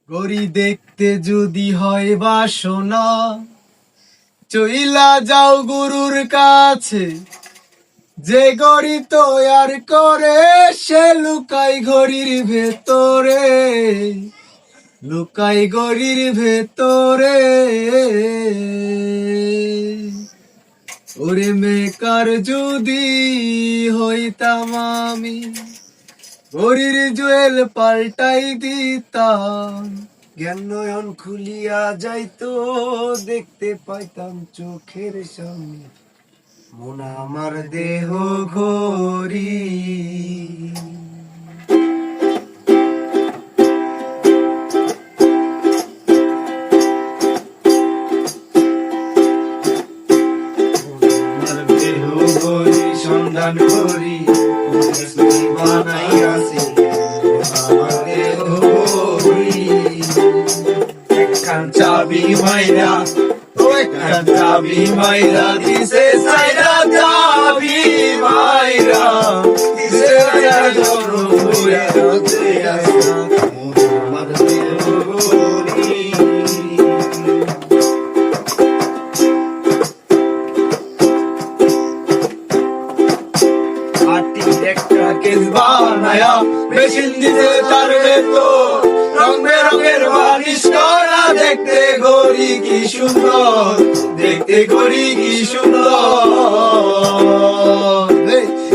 গরি দেখতে যদি হয় বাসনা, চইলা যাও গুরুর কাছে। যে গড়ি তৈয়ার করে সে লুকাই ঘড়ির ভেতরে, লুকাই ঘড়ির ভেতরে। ওরে মেকার যদি হইতাম আমি, ঘড়ির জুয়েল পাল্টাই দিতাম। জ্ঞান নয়ন খুলিয়া যাইতো, দেখতে পাইতাম চোখের সামনে মন আমার দেহ ঘড়ি। আমার দেহ ঘড়ি সন্ধান করি, বানাইয়াছি আমার দেহ ঘড়ি। একখান চাবি মাইরা, একখান চাবি মাইরা দিছে সাইরা, চাবি মাইরা দিছে সাইরা জনম হইয়া রতে আসা আমার দেহ ঘড়ি। একটা কেস বানায়া মেশিন দিতে তার ভেতর রং বেরঙের বালিশ করা, দেখতে ঘড়ি কি সুন্দর, দেখতে ঘড়ি কি সুন্দর।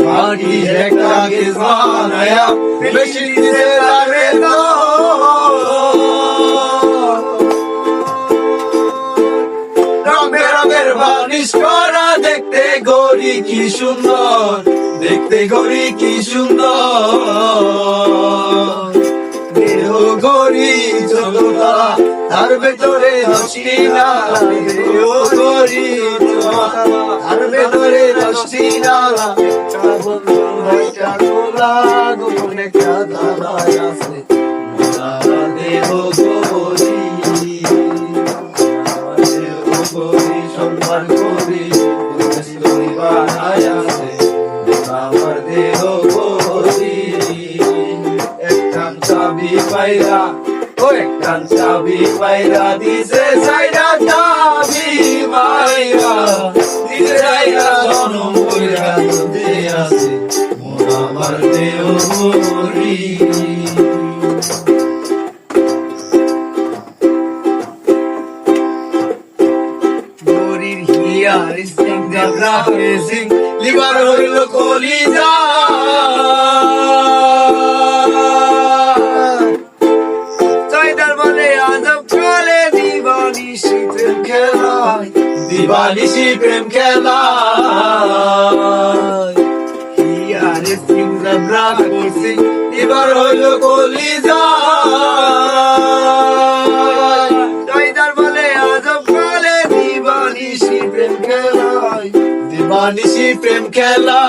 মাটির একটা কেস বানায়া মেশিন দিতে তার ভেতর রং বেরঙের বালিশ করা, দেখতে ঘড়ি কি সুন্দর, দেখতে ঘড়ি কি সুন্দর। দেহ ঘড়ি যতটা তার ভেতরে দশটি নালা, দেহ ঘড়ি তার ভেতরে দশটি নালা। একটা বন্ধু একটা খোলা, গোপন একটা তালা আছে দেহ ঘড়ি। দেহ ঘড়ি সম্মান করি বানায় আছে আমার দেহ ঘড়ি। একখান চাবি পাইরা, ও একখান চাবি পাইরা দিছে সাইরা, চাবি মাইরা দিছে সাইরা জনম হইয়া রতে আছে মন আমার দেহ ঘড়ি। ঘড়ির হিয়ার স্টিং দেবরা ফেসিং লিভার হইল কলিজা। চৈতার বলে আজব চলে দিবানিশি প্রেম খেলা, দিবানিশি প্রেম খেলা। হিয়ার স্টিং দেবরা ফেসিং লিভার হইল কলিজা। চৈতার বলে আজব চলে দিবানিশি প্রেম খেলা, দিবানিশি প্রেম খেলা।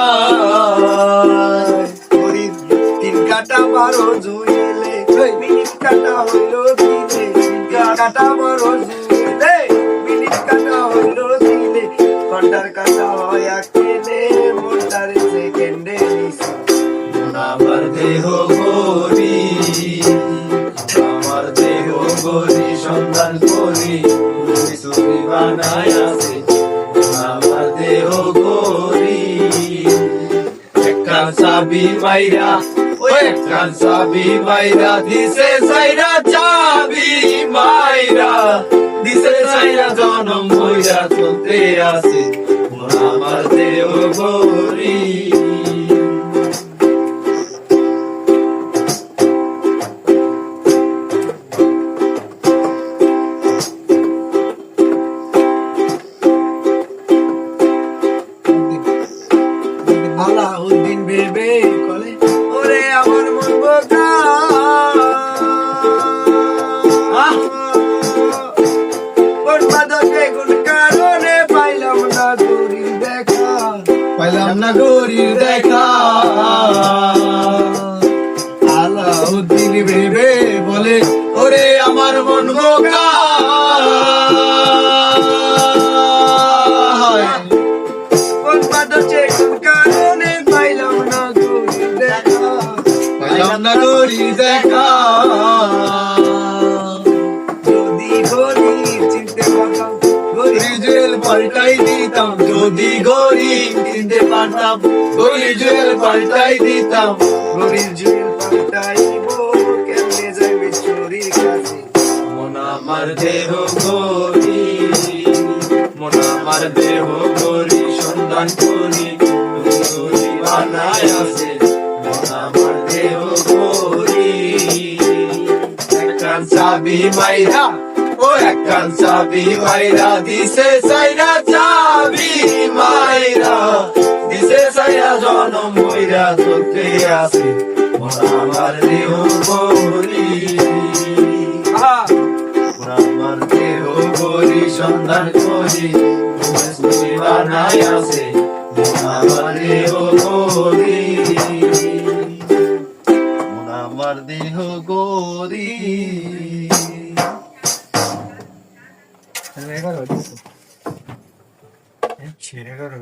ঘড়ির 3 কাটা 12 জুইলে, মিনিট কাটা হইল দিনে, 3 কাটা 12 জুইলে, মিনিট কাটা হইল দিনে। ঘন্টার কাটা হয় আকেলে, মোটার সেকেন্ডে নিছে মন আমার দেহ ঘড়ি। আমার দেহ ঘড়ি সন্ধান করি, ছবি বানায় আছে আমার দেহ ঘড়ি। একখান চাবি মাইরা, ও একখান চাবি মাইরা দিছে সাইরা, চাবি মাইরা দিছে সাইরা জনম হইয়া চলতে আছে আমার দেহ ঘড়ি। আলাউদ্দিন ভেবে কলে ওরে আমার মন বোকা, কোন মাদকে কোন কারণে পাইলাম না ঘড়ির দেখা, পাইলাম না ঘড়ির দেখা। আলাউদ্দিন ভেবে বলে ওরে আমার মন বোকা, কোন মাদকে কোন কারণে পাইলাম না ঘড়ির দেখা, পাইলাম না ঘড়ির দেখা। পাল্টাই দিতাম যদি গড়ি কিনতে পারতাম গড়ির জুয়েল পাল্টাই দিতাম গড়ির জুয়েল পাল্টাইব কেমনে যাইবে চোরির কাছে মন আমার দেহ গড়ি মন আমার দেহ গড়ি সন্ধান করি গড়ি বানায় আছে মন আমার দেহ গড়ি একখান চাবি মাইরা ও একখান চাবি মাইরা দিছে সাইরা চাবি মাইরা দিছে সাইরা জনম হইরা চোখে আছে মন আমার দেহ গড়ি মন আমার দেহ গড়ি সন্ধান করি তুমি বানাই আছে মন আমার দেহ গড়ি মন আমার দেহ গড়ি ছেড়ে গেল ছেড়ে গেল